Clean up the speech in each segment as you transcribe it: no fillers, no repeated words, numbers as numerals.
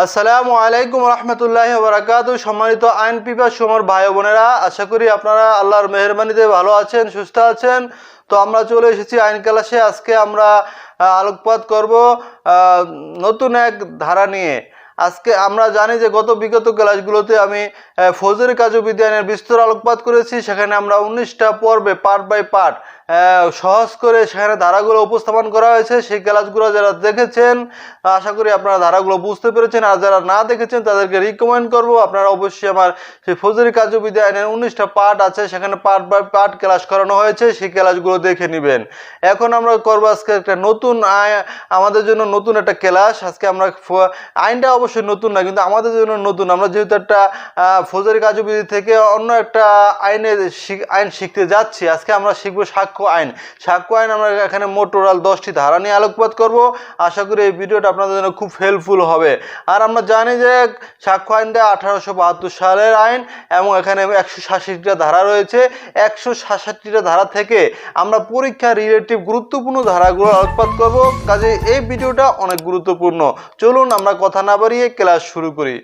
আসসালামু আলাইকুম রহমতুল্লাহি ওয়া বারাকাতুহু। সম্মানিত আইন পিপাসু আমার ভাই বোনেরা, আশা করি আপনারা আল্লাহর মেহেরবানিতে ভালো আছেন, সুস্থ আছেন। তো আমরা চলে এসেছি আইন ক্লাসে। আজকে আমরা আলোকপাত করব নতুন এক ধারা নিয়ে। আজকে আমরা জানি যে বিগত ক্লাসগুলোতে আমি ফৌজদারি কার্যবিধানের বিস্তর আলোকপাত করেছি। সেখানে আমরা 19টা পর্বে পার্ট বাই পার্ট সহজ করে সেখানে ধারাগুলো উপস্থাপন করা হয়েছে। সেই ক্লাসগুলো যারা দেখেছেন আশা করি আপনারা ধারাগুলো বুঝতে পেরেছেন, আর যারা না দেখেছেন তাদেরকে রিকমেন্ড করব আপনারা অবশ্যই আমার সেই ফৌজদারি কার্যবিধানের 19টা পার্ট আছে, সেখানে পার্ট বাই পার্ট ক্লাস করানো হয়েছে, সেই ক্লাসগুলো দেখে নেবেন। এখন আমরা করবো আজকে একটা নতুন আমাদের জন্য নতুন একটা ক্লাস। আজকে আমরা আইনটা অবশ্যই নতুন না, কিন্তু আমাদের জন্য নতুন। আমরা যেহেতু একটা ফৌজদারি কার্যবিধি থেকে অন্য একটা আইন শিখতে যাচ্ছি, আজকে আমরা শিখবো সাক্ষ্য আইন। সাক্ষ্য আইন আমরা এখানে মোট টোটাল 10টি ধারা নিয়ে আলোকপাত করব। আশা করি এই ভিডিওটা আপনাদের জন্য খুব হেল্পফুল হবে। আর আমরা জানি যে সাক্ষ্য আইনটা 1872 সালের আইন এবং এখানে 166টা ধারা রয়েছে। 166টা ধারা থেকে আমরা পরীক্ষা রিলেটিভ গুরুত্বপূর্ণ ধারাগুলো আলোকপাত করব। কাজে এই ভিডিওটা অনেক গুরুত্বপূর্ণ। চলুন আমরা কথা না বাড়িয়ে ক্লাস শুরু করি।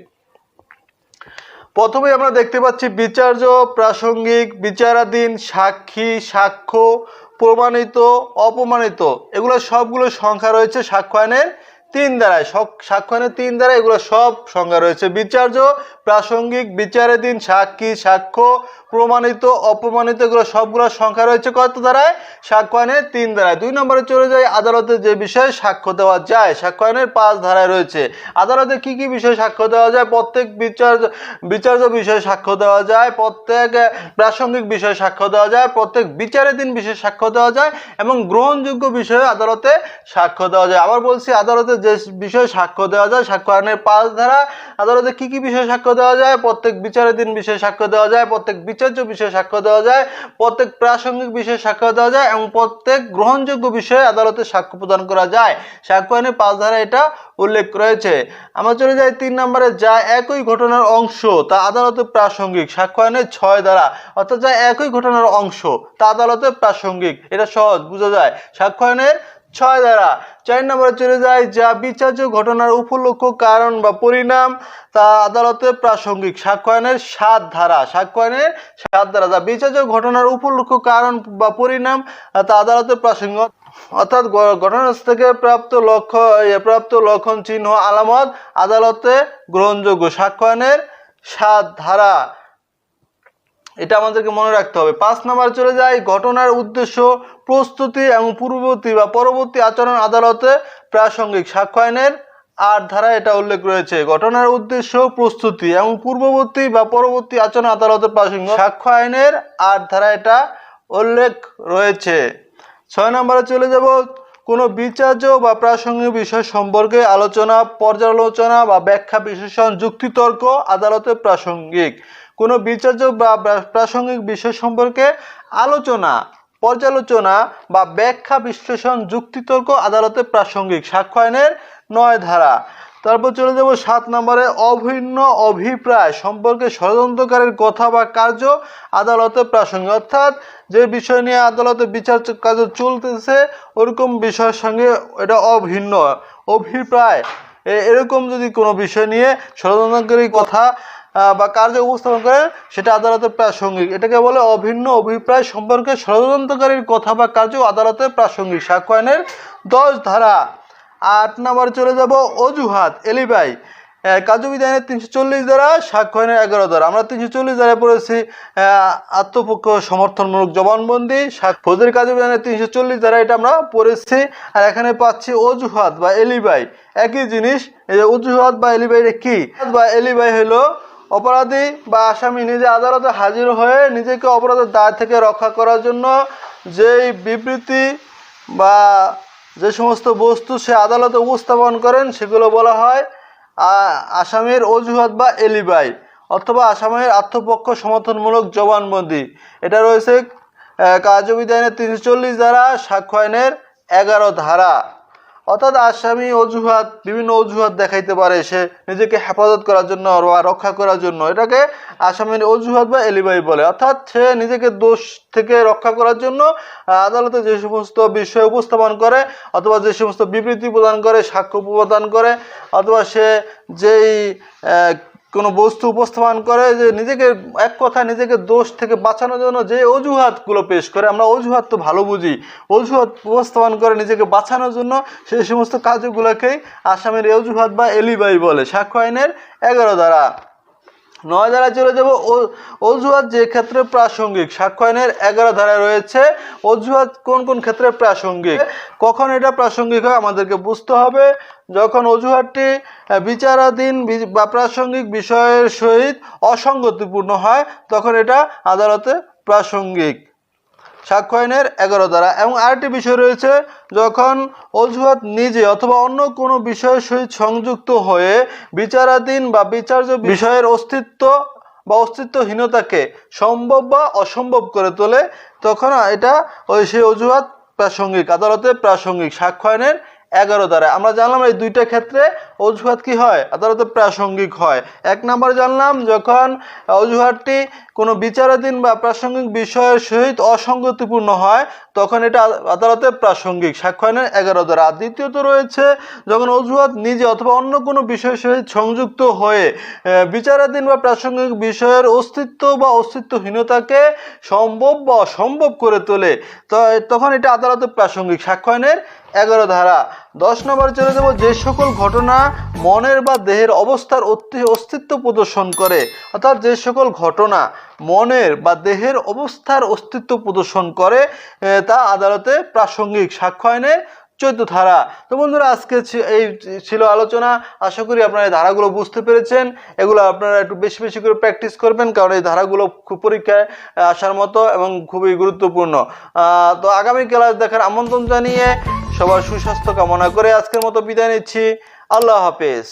প্রথমে আমরা দেখতে পাচ্ছি বিচার্য, প্রাসঙ্গিক, বিচারাধীন, সাক্ষী, সাক্ষ্য, প্রমাণিত, অপ্রমাণিত, এগুলো সবগুলো সংখ্যা রয়েছে সাক্ষ্য আইনের 3 ধারায়। সাক্ষ্য আইনের 3 ধারায় এগুলো সব সংখ্যা রয়েছে। বিচার্য, প্রাসঙ্গিক, বিচারাধীন, সাক্ষী, সাক্ষ্য, প্রমাণিত, অপ্রমাণিত, এগুলো সবগুলো সংখ্যা রয়েছে কত ধারায়? সাক্ষ্য আইনের 3 ধারায়। 2 নম্বরে চলে যায় আদালতে যে বিষয়ে সাক্ষ্য দেওয়া যায়। সাক্ষ্য আইনের 5 ধারায় রয়েছে। আদালতে কি কি বিষয়ে সাক্ষ্য দেওয়া যায়? প্রত্যেক বিচার্য বিষয়ে সাক্ষ্য দেওয়া যায়, প্রত্যেক প্রাসঙ্গিক বিষয়ে সাক্ষ্য দেওয়া যায়, প্রত্যেক বিচারাধীন বিষয়ে সাক্ষ্য দেওয়া যায় এবং গ্রহণযোগ্য বিষয়ে আদালতে সাক্ষ্য দেওয়া যায়। আবার বলছি, আদালতে যে বিষয়ে সাক্ষ্য দেওয়া যায়, সাক্ষ্য আইনের 5 ধারা। আদালতে কি কি বিষয়ে সাক্ষ্য দেওয়া যায়? প্রত্যেক বিচারাধীন বিষয়ে সাক্ষ্য দেওয়া যায়, প্রত্যেক বিচার্য বিষয়ে সাক্ষ্য দেওয়া যায়, প্রত্যেক প্রাসঙ্গিক বিষয়ে সাক্ষ্য দেওয়া যায় এবং প্রত্যেক গ্রহণযোগ্য বিষয়ে আদালতে সাক্ষ্য প্রদান করা যায়। সাক্ষ্য আইনের 5 ধারা এটা উল্লেখ রয়েছে। আমরা চলে যাই 3 নম্বরে, যা একই ঘটনার অংশ তা আদালতে প্রাসঙ্গিক। সাক্ষ্য আইনের 6 ধারা, অর্থাৎ যা একই ঘটনার অংশ তা আদালতে প্রাসঙ্গিক। এটা সহজ বোঝা যায়। সাক্ষ্য আইনের 6 ধারা। 4 নম্বরে চলে যায়, যা বিচার্য ঘটনার উপলক্ষ, কারণ বা পরিণাম তা আদালতে প্রাসঙ্গিক। সাক্ষ্য আইনের 7 ধারা। সাক্ষ্য আইনের 7 ধারা, যা বিচার্য ঘটনার উপলক্ষ, কারণ বা পরিণাম তা আদালতে প্রাসঙ্গিক, অর্থাৎ ঘটনাস্থল থেকে প্রাপ্ত লক্ষণ, চিহ্ন, আলামত আদালতে গ্রহণযোগ্য। সাক্ষ্য আইনের 7 ধারা, এটা আমাদেরকে মনে রাখতে হবে। 5 নম্বরে চলে যায়, ঘটনার উদ্দেশ্য, প্রস্তুতি এবং পূর্ববর্তী বা পরবর্তী আচরণ আদালতে প্রাসঙ্গিক। সাক্ষ্য আইনের 8 ধারা এটা উল্লেখ রয়েছে। ঘটনার উদ্দেশ্য, প্রস্তুতি এবং পূর্ববর্তী বা পরবর্তী আচরণ আদালতে প্রাসঙ্গিক। সাক্ষ্য আইনের 8 ধারা এটা উল্লেখ রয়েছে। 6 নম্বরে চলে যাব, কোনো বিচার্য বা প্রাসঙ্গিক বিষয় সম্পর্কে আলোচনা, পর্যালোচনা বা ব্যাখ্যা, বিশ্লেষণ, যুক্তিতর্ক আদালতে প্রাসঙ্গিক। কোনো বিচার্য বা প্রাসঙ্গিক বিষয় সম্পর্কে আলোচনা, পর্যালোচনা বা ব্যাখ্যা, বিশ্লেষণ, যুক্তিতর্ক আদালতে প্রাসঙ্গিক। সাক্ষ্য আইনের 9 ধারা। তারপর চলে যাব 7 নম্বরে, অভিন্ন অভিপ্রায় সম্পর্কে ষড়যন্ত্রকারীর কথা বা কার্য আদালতে প্রাসঙ্গিক। অর্থাৎ যে বিষয় নিয়ে আদালতে বিচার কার্য চলতেছে ওরকম বিষয়ের সঙ্গে এটা অভিন্ন অভিপ্রায়, এরকম যদি কোনো বিষয় নিয়ে ষড়যন্ত্রকারী কথা বা কার্য উপস্থাপন করে সেটা আদালতে প্রাসঙ্গিক। এটাকে বলে অভিন্ন অভিপ্রায় সম্পর্কে ষড়যন্ত্রকারীর কথা বা কার্য আদালতে প্রাসঙ্গিক। সাক্ষ্য আইনের 10 ধারা। 8 নম্বরে চলে যাব, অজুহাত, এলিবাই কার্যবিধানের 340 ধারা। সাক্ষ্য আইনের 11 ধারা। আমরা 340 ধারায় পড়েছি আত্মপক্ষ সমর্থনমূলক জবানবন্দি। ফৌজদারি কার্যবিধানের 340 ধারা এটা আমরা পড়েছি। আর এখানে পাচ্ছি অজুহাত বা এলিবাই, একই জিনিস। এই যে অজুহাত বা এলিবাই কি? বা এলিবাই হলো অপরাধী বা আসামি নিজে আদালতে হাজির হয়ে নিজেকে অপরাধের দায় থেকে রক্ষা করার জন্য যেই বিবৃতি বা যে সমস্ত বস্তু সে আদালতে উপস্থাপন করেন সেগুলো বলা হয় আসামির অজুহাত বা এলিবাই, অথবা আসামির আত্মপক্ষ সমর্থনমূলক জবানবন্দি। এটা রয়েছে কার্যবিধানের 340 ধারা, সাক্ষ্য আইনের 11 ধারা। অর্থাৎ আসামি অজুহাত বিভিন্ন অজুহাত দেখাইতে পারে সে নিজেকে হেফাজত করার জন্য বা রক্ষা করার জন্য, এটাকে আসামির অজুহাত বা এলিবাই বলে। অর্থাৎ সে নিজেকে দোষ থেকে রক্ষা করার জন্য আদালতে যে সমস্ত বিষয় উপস্থাপন করে অথবা যে সমস্ত বিবৃতি প্রদান করে, সাক্ষ্য প্রদান করে, অথবা সে যেই কোনো বস্তু উপস্থাপন করে, যে নিজেকে এক কথা নিজেকে দোষ থেকে বাঁচানোর জন্য যে অজুহাতগুলো পেশ করে, আমরা অজুহাত তো ভালো বুঝি, অজুহাত উপস্থাপন করে নিজেকে বাঁচানোর জন্য সেই সমস্ত কাজগুলোকেই আসামির অজুহাত বা এলিবাই বলে। সাক্ষ্য আইনের 11 ধারা। 9 ধারায় চলে যাব। অজুহাত যে ক্ষেত্রে প্রাসঙ্গিক। সাক্ষ্য আইনের 11 ধারায় রয়েছে অজুহাত কোন কোন ক্ষেত্রে প্রাসঙ্গিক। কখন এটা প্রাসঙ্গিক হয় আমাদেরকে বুঝতে হবে, যখন অজুহাতটি বিচারাধীন বা প্রাসঙ্গিক বিষয়ের সহিত অসঙ্গতিপূর্ণ হয়, তখন এটা আদালতে প্রাসঙ্গিক। সাক্ষ্য আইনের 11 ধারা। এবং আরেকটি বিষয় রয়েছে, যখন অজুহাত নিজে অথবা অন্য কোনো বিষয়ের সহিত সংযুক্ত হয়ে বিচারাধীন বা বিচার্য বিষয়ের অস্তিত্ব বা অস্তিত্বহীনতাকে সম্ভব বা অসম্ভব করে তোলে, তখন এটা সেই অজুহাত প্রাসঙ্গিক, আদালতে প্রাসঙ্গিক। সাক্ষ্য আইনের 11 ধারা। আমরা জানলাম এই দুইটা ক্ষেত্রে অজুহাত কি হয়, আদালতে প্রাসঙ্গিক হয়। 1 নম্বর জানলাম, যখন অজুহাতটি কোনো বিচারাধীন বা প্রাসঙ্গিক বিষয়ের সহিত অসঙ্গতিপূর্ণ হয়, তখন এটা আদালতে প্রাসঙ্গিক। সাক্ষ্য আইনের 11 ধারা। আর দ্বিতীয়ত রয়েছে, যখন অজুহাত নিজে অথবা অন্য কোনো বিষয়ের সহিত সংযুক্ত হয়ে বিচারাধীন বা প্রাসঙ্গিক বিষয়ের অস্তিত্ব বা অস্তিত্বহীনতাকে সম্ভব বা অসম্ভব করে তোলে, তখন এটা আদালতে প্রাসঙ্গিক। সাক্ষ্য আইনের 11 ধারা। 10 নম্বর চলে যাব, যে সকল ঘটনা মনের বা দেহের অবস্থার অস্তিত্ব প্রদর্শন করে। অর্থাৎ যে সকল ঘটনা মনের বা দেহের অবস্থার অস্তিত্ব প্রদর্শন করে, তা আদালতে প্রাসঙ্গিক। সাক্ষ্য আইনের 14 ধারা। তো বন্ধুরা, আজকে এই ছিল আলোচনা। আশা করি আপনারা এই ধারাগুলো বুঝতে পেরেছেন। এগুলো আপনারা একটু বেশি বেশি করে প্র্যাকটিস করবেন, কারণ এই ধারাগুলো খুব পরীক্ষায় আসার মতো এবং খুবই গুরুত্বপূর্ণ। তো আগামী ক্লাস দেখার আমন্ত্রণ জানিয়ে সবার সুস্বাস্থ্য কামনা করে আজকের মতো বিদায় নিচ্ছি। আল্লাহ হাফেজ।